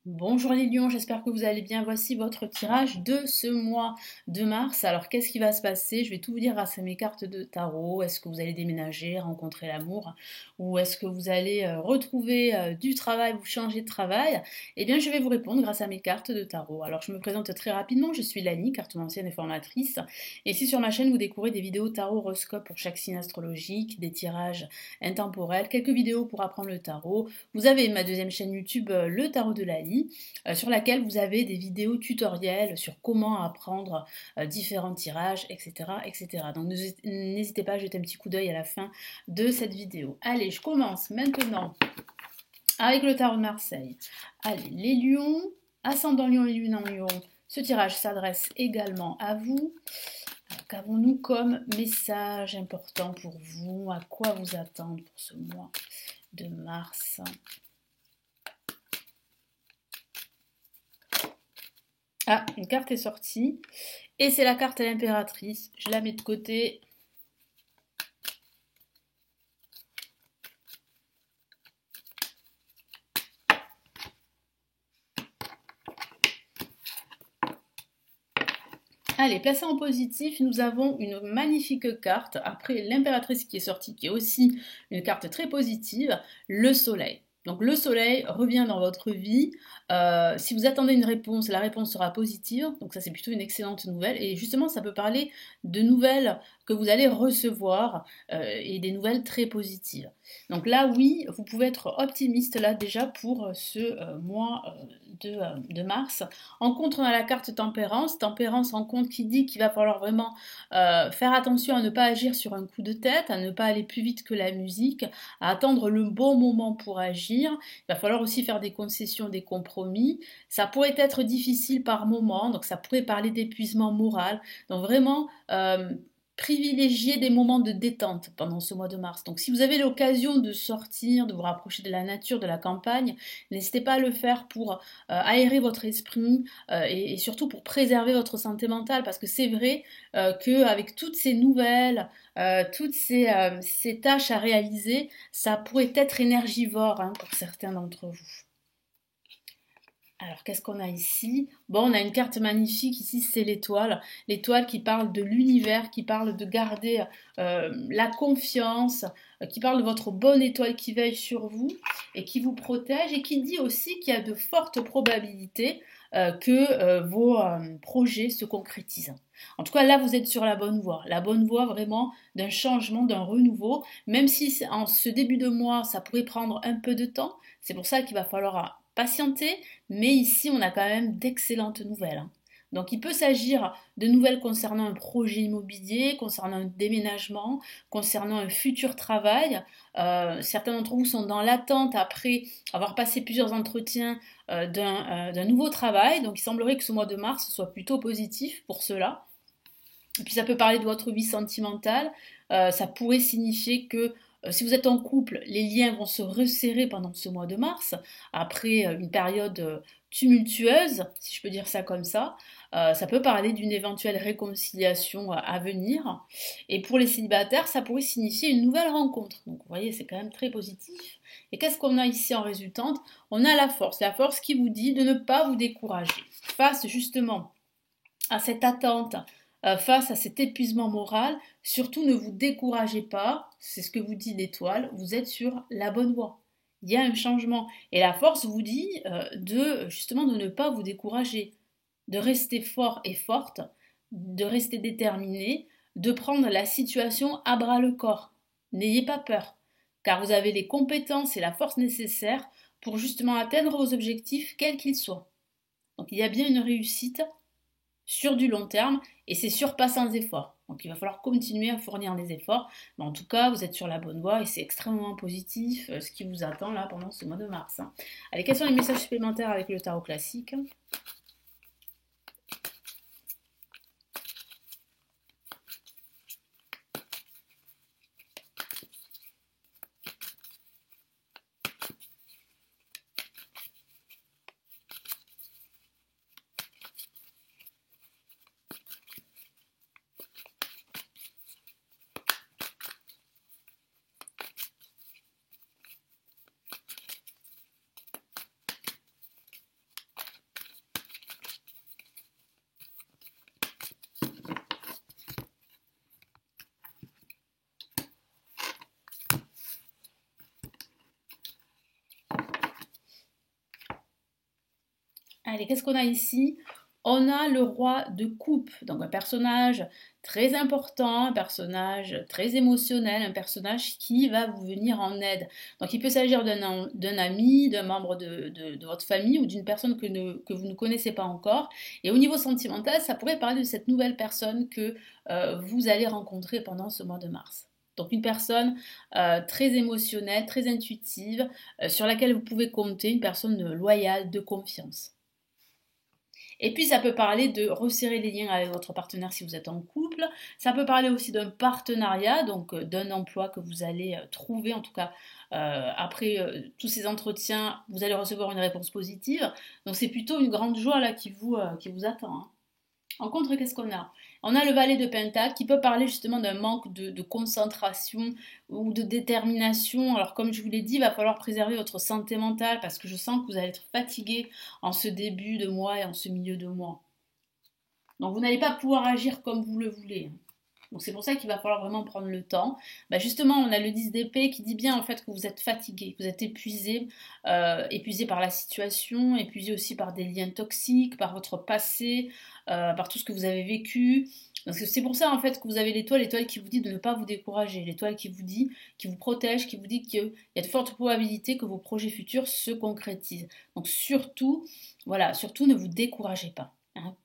Bonjour les lions, j'espère que vous allez bien. Voici votre tirage de ce mois de mars. Alors qu'est-ce qui va se passer? Je vais tout vous dire grâce à mes cartes de tarot. Est-ce que vous allez déménager, rencontrer l'amour? Ou est-ce que vous allez retrouver du travail, vous changer de travail? Eh bien je vais vous répondre grâce à mes cartes de tarot. Alors je me présente très rapidement, je suis Lani, cartomancienne et formatrice. Et si sur ma chaîne vous découvrez des vidéos tarot horoscope pour chaque signe astrologique, des tirages intemporels, quelques vidéos pour apprendre le tarot, vous avez ma deuxième chaîne YouTube, le tarot de Lali, sur laquelle vous avez des vidéos tutoriels sur comment apprendre différents tirages, etc., etc. Donc n'hésitez pas à jeter un petit coup d'œil à la fin de cette vidéo. Allez, je commence maintenant avec le tarot de Marseille. Allez, les lions, ascendant lion et lune en lion, ce tirage s'adresse également à vous. Qu'avons-nous comme message important pour vous? À quoi vous attendre pour ce mois de mars? Ah, une carte est sortie. Et c'est la carte à l'impératrice. Je la mets de côté. Allez, placée en positif, nous avons une magnifique carte. Après l'impératrice qui est sortie, qui est aussi une carte très positive, le soleil. Donc le soleil revient dans votre vie. Si vous attendez une réponse, la réponse sera positive. Donc ça c'est plutôt une excellente nouvelle. Et justement ça peut parler de nouvelles que vous allez recevoir et des nouvelles très positives. Donc là oui, vous pouvez être optimiste là déjà pour ce mois de mars. En contre, on a la carte tempérance. Tempérance en contre qui dit qu'il va falloir vraiment faire attention à ne pas agir sur un coup de tête, à ne pas aller plus vite que la musique, à attendre le bon moment pour agir. Il va falloir aussi faire des concessions, des compromis. Ça pourrait être difficile par moment, donc ça pourrait parler d'épuisement moral. Donc vraiment, privilégier des moments de détente pendant ce mois de mars. Donc si vous avez l'occasion de sortir, de vous rapprocher de la nature, de la campagne, n'hésitez pas à le faire pour aérer votre esprit et surtout pour préserver votre santé mentale parce que c'est vrai qu'avec toutes ces nouvelles, toutes ces tâches à réaliser, ça pourrait être énergivore pour certains d'entre vous. Alors, qu'est-ce qu'on a ici? Bon, on a une carte magnifique ici, c'est l'étoile. L'étoile qui parle de l'univers, qui parle de garder la confiance, qui parle de votre bonne étoile qui veille sur vous et qui vous protège et qui dit aussi qu'il y a de fortes probabilités que vos projets se concrétisent. En tout cas, là, vous êtes sur la bonne voie vraiment d'un changement, d'un renouveau, même si en ce début de mois, ça pourrait prendre un peu de temps. C'est pour ça qu'il va falloir patienter, mais ici, on a quand même d'excellentes nouvelles. Donc, il peut s'agir de nouvelles concernant un projet immobilier, concernant un déménagement, concernant un futur travail. Certains d'entre vous sont dans l'attente après avoir passé plusieurs entretiens d'un nouveau travail. Donc, il semblerait que ce mois de mars soit plutôt positif pour cela. Et puis, ça peut parler de votre vie sentimentale. Ça pourrait signifier que si vous êtes en couple, les liens vont se resserrer pendant ce mois de mars, après une période tumultueuse, si je peux dire ça comme ça. Ça peut parler d'une éventuelle réconciliation à venir. Et pour les célibataires, ça pourrait signifier une nouvelle rencontre. Donc vous voyez, c'est quand même très positif. Et qu'est-ce qu'on a ici en résultante? On a la force qui vous dit de ne pas vous décourager. Face justement à cette attente, face à cet épuisement moral, surtout ne vous découragez pas, c'est ce que vous dit l'étoile, vous êtes sur la bonne voie. Il y a un changement. Et la force vous dit de justement de ne pas vous décourager, de rester fort et forte, de rester déterminé, de prendre la situation à bras le corps. N'ayez pas peur, car vous avez les compétences et la force nécessaires pour justement atteindre vos objectifs, quels qu'ils soient. Donc il y a bien une réussite sur du long terme et c'est sûr pas sans effort. Donc il va falloir continuer à fournir des efforts, mais en tout cas vous êtes sur la bonne voie et c'est extrêmement positif ce qui vous attend là pendant ce mois de mars. Allez, quels sont les messages supplémentaires avec le tarot classique? Allez, qu'est-ce qu'on a ici? On a le roi de coupe, donc un personnage très important, un personnage très émotionnel, un personnage qui va vous venir en aide. Donc il peut s'agir d'un ami, d'un membre de votre famille ou d'une personne que vous ne connaissez pas encore. Et au niveau sentimental, ça pourrait parler de cette nouvelle personne que vous allez rencontrer pendant ce mois de mars. Donc une personne très émotionnelle, très intuitive, sur laquelle vous pouvez compter, une personne loyale, de confiance. Et puis ça peut parler de resserrer les liens avec votre partenaire si vous êtes en couple. Ça peut parler aussi d'un partenariat, donc d'un emploi que vous allez trouver, en tout cas après tous ces entretiens, vous allez recevoir une réponse positive. Donc c'est plutôt une grande joie là qui vous attend, hein. En contre, qu'est-ce qu'on a? On a le valet de Pentacle qui peut parler justement d'un manque de concentration ou de détermination. Alors comme je vous l'ai dit, il va falloir préserver votre santé mentale parce que je sens que vous allez être fatigué en ce début de mois et en ce milieu de mois. Donc vous n'allez pas pouvoir agir comme vous le voulez. Donc c'est pour ça qu'il va falloir vraiment prendre le temps. Bah justement, on a le 10 d'épée qui dit bien en fait que vous êtes fatigué, que vous êtes épuisé, épuisé par la situation, épuisé aussi par des liens toxiques, par votre passé, par tout ce que vous avez vécu. Donc c'est pour ça en fait que vous avez l'étoile qui vous dit de ne pas vous décourager, l'étoile qui vous dit, qui vous protège, qui vous dit qu'il y a de fortes probabilités que vos projets futurs se concrétisent. Donc surtout, voilà, surtout ne vous découragez pas, hein.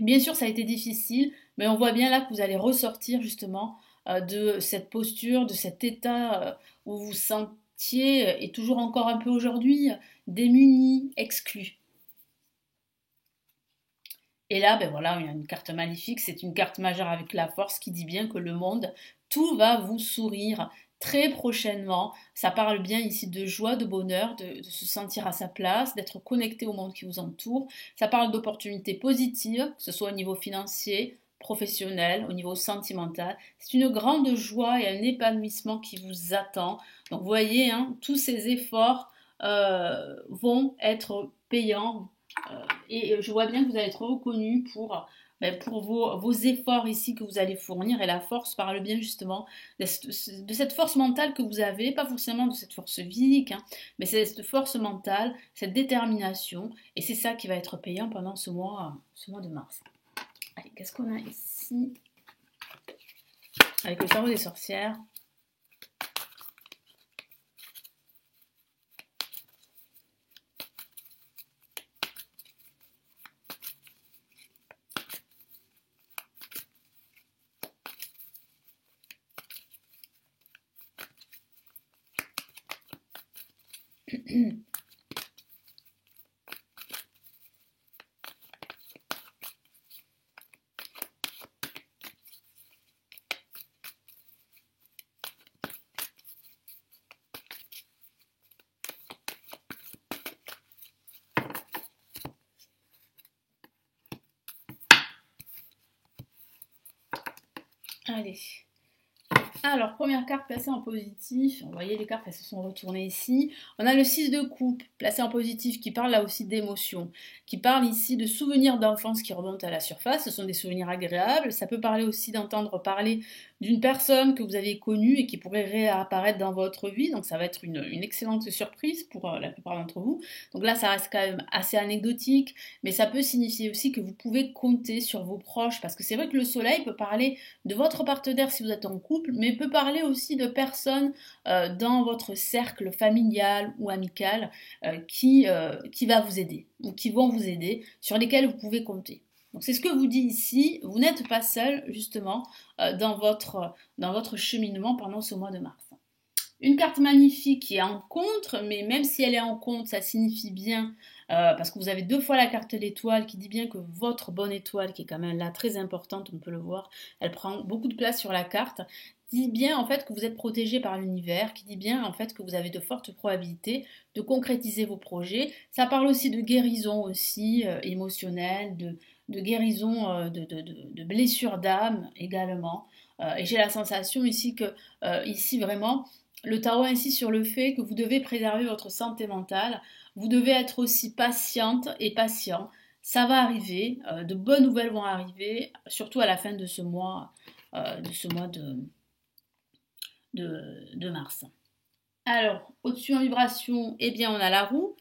Bien sûr, ça a été difficile, mais on voit bien là que vous allez ressortir justement de cette posture, de cet état où vous vous sentiez, et toujours encore un peu aujourd'hui, démuni, exclu. Et là, ben voilà, il y a une carte maléfique, c'est une carte majeure avec la force qui dit bien que le monde, tout va vous sourire très prochainement. Ça parle bien ici de joie, de bonheur, de se sentir à sa place, d'être connecté au monde qui vous entoure. Ça parle d'opportunités positives, que ce soit au niveau financier, professionnel, au niveau sentimental. C'est une grande joie et un épanouissement qui vous attend. Donc vous voyez, hein, tous ces efforts vont être payants, et je vois bien que vous allez être reconnu pour vos efforts ici que vous allez fournir. Et la force parle bien justement de cette force mentale que vous avez, pas forcément de cette force physique, hein, mais c'est cette force mentale, cette détermination. Et c'est ça qui va être payant pendant ce mois de mars. Allez, qu'est-ce qu'on a ici avec le tarot des sorcières? Allez. Alors, première carte placée en positif. Vous voyez, les cartes, elles se sont retournées ici. On a le 6 de coupe, placé en positif, qui parle là aussi d'émotions, qui parle ici de souvenirs d'enfance qui remontent à la surface. Ce sont des souvenirs agréables. Ça peut parler aussi d'entendre parler d'une personne que vous avez connue et qui pourrait réapparaître dans votre vie. Donc, ça va être une excellente surprise pour la plupart d'entre vous. Donc là, ça reste quand même assez anecdotique, mais ça peut signifier aussi que vous pouvez compter sur vos proches, parce que c'est vrai que le soleil peut parler de votre partenaire si vous êtes en couple, mais peut parler aussi de personnes dans votre cercle familial ou amical qui va vous aider, ou qui vont vous aider, sur lesquels vous pouvez compter. Donc c'est ce que vous dit ici, vous n'êtes pas seul justement dans votre cheminement pendant ce mois de mars. Une carte magnifique qui est en contre, mais même si elle est en contre, ça signifie bien, parce que vous avez deux fois la carte de l'étoile qui dit bien que votre bonne étoile, qui est quand même là très importante, on peut le voir, elle prend beaucoup de place sur la carte, dit bien en fait que vous êtes protégé par l'univers, qui dit bien en fait que vous avez de fortes probabilités de concrétiser vos projets. Ça parle aussi de guérison aussi, émotionnelle, de guérison de blessures d'âme également. Et j'ai la sensation ici que, ici vraiment, le tarot insiste sur le fait que vous devez préserver votre santé mentale, vous devez être aussi patiente et patient. Ça va arriver, de bonnes nouvelles vont arriver, surtout à la fin de ce mois, de mars. Alors, au-dessus en vibration, eh bien, on a la roue.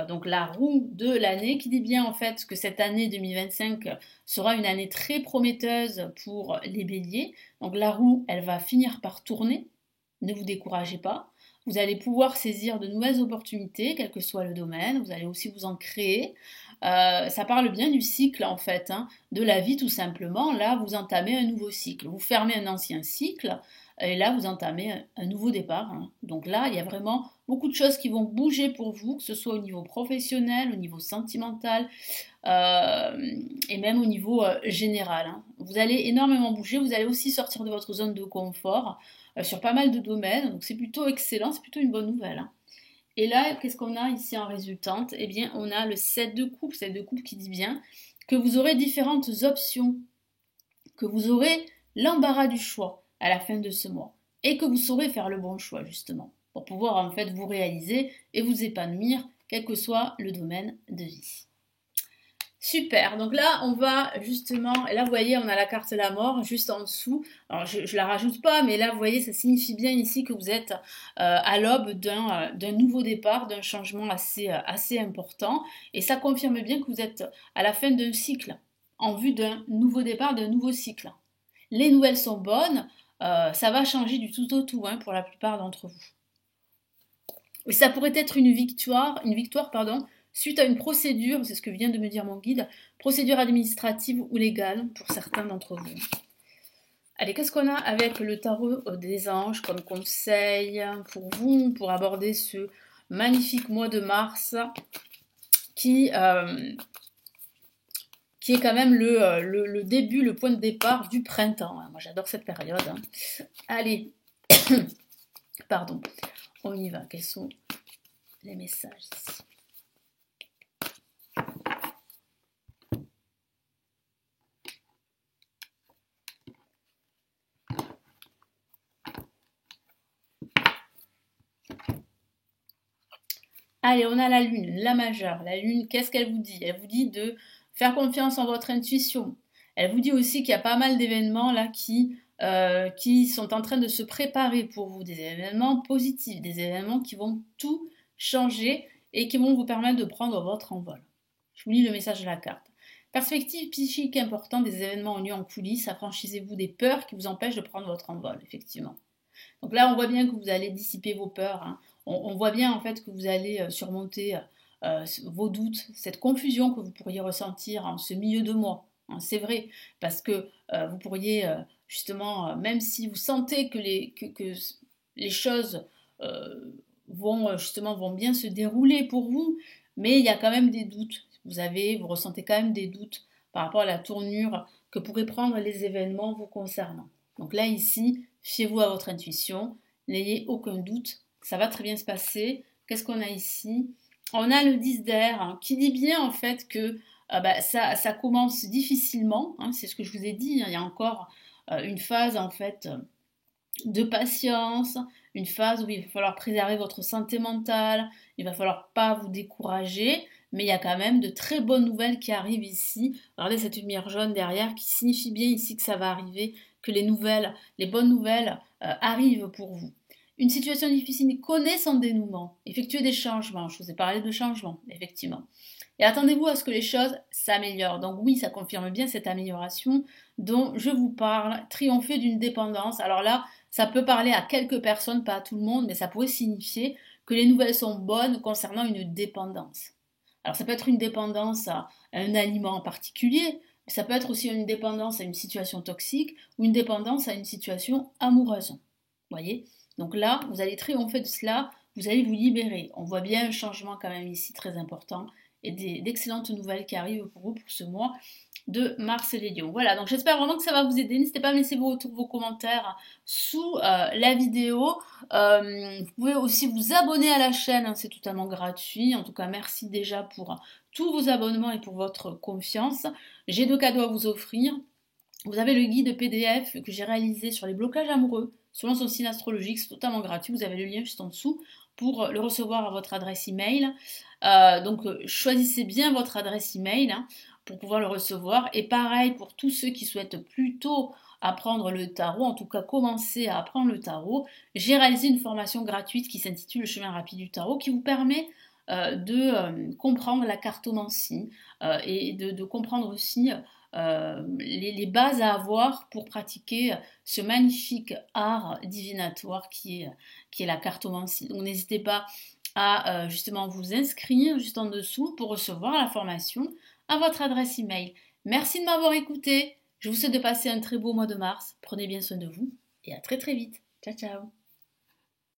donc la roue de l'année, qui dit bien en fait que cette année 2025 sera une année très prometteuse pour les béliers. Donc la roue, elle va finir par tourner, ne vous découragez pas. Vous allez pouvoir saisir de nouvelles opportunités, quel que soit le domaine, vous allez aussi vous en créer. Ça parle bien du cycle en fait, hein, de la vie tout simplement. Là, vous entamez un nouveau cycle, vous fermez un ancien cycle, et là, vous entamez un nouveau départ, hein. Donc là, il y a vraiment beaucoup de choses qui vont bouger pour vous, que ce soit au niveau professionnel, au niveau sentimental, et même au niveau général, hein. Vous allez énormément bouger, vous allez aussi sortir de votre zone de confort sur pas mal de domaines, donc c'est plutôt excellent, c'est plutôt une bonne nouvelle, hein. Et là, qu'est-ce qu'on a ici en résultante? Eh bien, on a le 7 de coupe qui dit bien que vous aurez différentes options, que vous aurez l'embarras du choix à la fin de ce mois et que vous saurez faire le bon choix justement pour pouvoir en fait vous réaliser et vous épanouir quel que soit le domaine de vie. Super, donc là on va justement, et là vous voyez on a la carte la mort juste en dessous, alors je la rajoute pas mais là vous voyez ça signifie bien ici que vous êtes à l'aube d'un nouveau départ, d'un changement assez important et ça confirme bien que vous êtes à la fin d'un cycle, en vue d'un nouveau départ, d'un nouveau cycle. Les nouvelles sont bonnes, ça va changer du tout au tout hein, pour la plupart d'entre vous. Et ça pourrait être une victoire pardon, suite à une procédure, c'est ce que vient de me dire mon guide, procédure administrative ou légale pour certains d'entre vous. Allez, qu'est-ce qu'on a avec le tarot des anges comme conseil pour vous, pour aborder ce magnifique mois de mars qui est quand même le début, le point de départ du printemps. Moi j'adore cette période. Hein. Allez, pardon, on y va. Quels sont les messages ici? Allez, on a la lune, la majeure. La lune, qu'est-ce qu'elle vous dit? Elle vous dit de faire confiance en votre intuition. Elle vous dit aussi qu'il y a pas mal d'événements là qui sont en train de se préparer pour vous, des événements positifs, des événements qui vont tout changer et qui vont vous permettre de prendre votre envol. Je vous lis le message de la carte. Perspective psychique importante, des événements ont lieu en coulisses, affranchissez-vous des peurs qui vous empêchent de prendre votre envol, effectivement. Donc là, on voit bien que vous allez dissiper vos peurs, hein. On voit bien en fait que vous allez surmonter vos doutes, cette confusion que vous pourriez ressentir en ce milieu de mois. Hein, c'est vrai, parce que vous pourriez justement, même si vous sentez que les choses vont bien se dérouler pour vous, mais il y a quand même des doutes. Vous ressentez quand même des doutes par rapport à la tournure que pourraient prendre les événements vous concernant. Donc là, ici, fiez-vous à votre intuition, n'ayez aucun doute, ça va très bien se passer. Qu'est-ce qu'on a ici? On a le 10 d'air hein, qui dit bien en fait que ça commence difficilement, hein, c'est ce que je vous ai dit, hein, il y a encore une phase en fait de patience, une phase où il va falloir préserver votre santé mentale, il va falloir pas vous décourager, mais il y a quand même de très bonnes nouvelles qui arrivent ici. Regardez cette lumière jaune derrière qui signifie bien ici que ça va arriver, que les bonnes nouvelles arrivent pour vous. Une situation difficile connaît son dénouement. Effectuez des changements. Je vous ai parlé de changements, effectivement. Et attendez-vous à ce que les choses s'améliorent. Donc oui, ça confirme bien cette amélioration dont je vous parle. Triompher d'une dépendance. Alors là, ça peut parler à quelques personnes, pas à tout le monde, mais ça pourrait signifier que les nouvelles sont bonnes concernant une dépendance. Alors ça peut être une dépendance à un aliment en particulier, mais ça peut être aussi une dépendance à une situation toxique ou une dépendance à une situation amoureuse. Vous voyez? Donc là, vous allez triompher de cela, vous allez vous libérer. On voit bien un changement quand même ici très important et d'excellentes nouvelles qui arrivent pour vous pour ce mois de mars les lions. Voilà, donc j'espère vraiment que ça va vous aider. N'hésitez pas à me laisser vos retours, vos commentaires sous la vidéo. Vous pouvez aussi vous abonner à la chaîne, hein, c'est totalement gratuit. En tout cas, merci déjà pour tous vos abonnements et pour votre confiance. J'ai 2 cadeaux à vous offrir. Vous avez le guide PDF que j'ai réalisé sur les blocages amoureux, selon son signe astrologique, c'est totalement gratuit. Vous avez le lien juste en dessous pour le recevoir à votre adresse email. Donc choisissez bien votre adresse email hein, pour pouvoir le recevoir. Et pareil pour tous ceux qui souhaitent plutôt apprendre le tarot, en tout cas commencer à apprendre le tarot, j'ai réalisé une formation gratuite qui s'intitule Le chemin rapide du tarot qui vous permet de comprendre la cartomancie et de comprendre aussi les bases à avoir pour pratiquer ce magnifique art divinatoire qui est la cartomancie. Donc n'hésitez pas à justement vous inscrire juste en dessous pour recevoir la formation à votre adresse email. Merci de m'avoir écouté. Je vous souhaite de passer un très beau mois de mars. Prenez bien soin de vous et à très très vite. Ciao ciao.